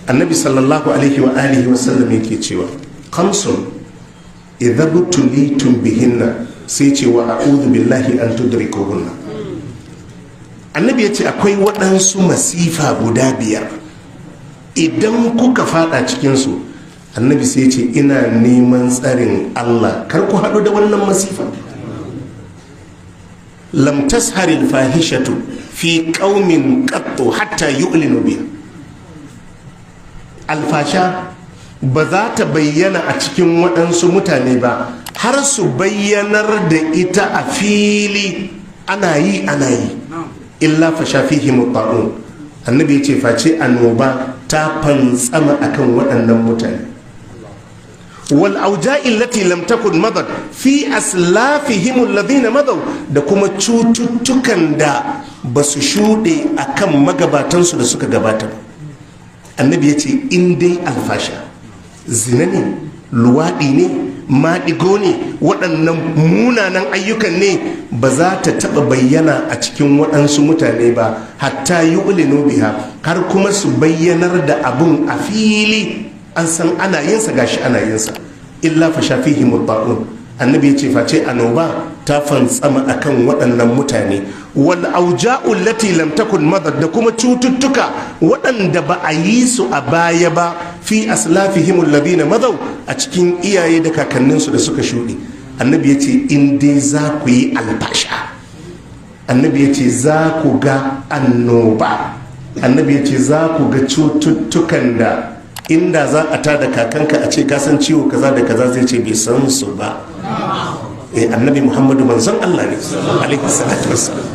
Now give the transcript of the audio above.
annabi sallallahu alaihi wa alihi wa sallam yake cewa khamsun idza butulitum bihinna sai ce wa a'udhu billahi an tudrikuhunna. Annabi yace akwai waɗansu masifa guda 5 idan kuka fada cikin su, annabi sai ce ina neman tsarin Allah kar ku haɗu da wannan masifa. lam tasharil fahishatu fi qaumin qattu hatta yu'linu biha. Alfasha ba za ta bayyana a cikin waɗansu mutane ba har su bayyanar da ita a fili ana yi illa fasha fihi mutta'un. Annabi ya ce face annoba ta fantsama akan waɗannan mutane. wal auja'i allati lam takun madad fi aslafihim alladhina madaw, da kuma cututtukan da basu shuɗe akan magabatansu da suka gabata. Annabi ya ce in dai alfasha, zina ne, luwaɗi ne, maɗigo ne, waɗannan munanan ayyukan ne, ba za ta taɓa bayyana a cikin waɗansu mutane ba hatta yu'linu biha, har kuma su bayyanar da abun a fili an san ana yinsa, gashi ana yinsa. Illa fa shafihi mutta'un. Annabi ya ce face annoba ta fantsama akan waɗannan mutane. Wal auja'u allati lam takun madad, da kuma cututtuka waɗanda ba a yi su a baya ba fi aslafihim alladhina madaw, a cikin iyaye da kakanninsu da suka shuɗe. Annabi ya ce in dai za ku yi alfasha, annabi ya ce za ku ga annoba, annabi ya ce za ku ga cututtukan da inda za a tada kakanka a ce kasan ciwo kaza da kaza zai ce bai san su ba. Annabi Muhammadu manzon Allah ne alaihi salatu wassalam.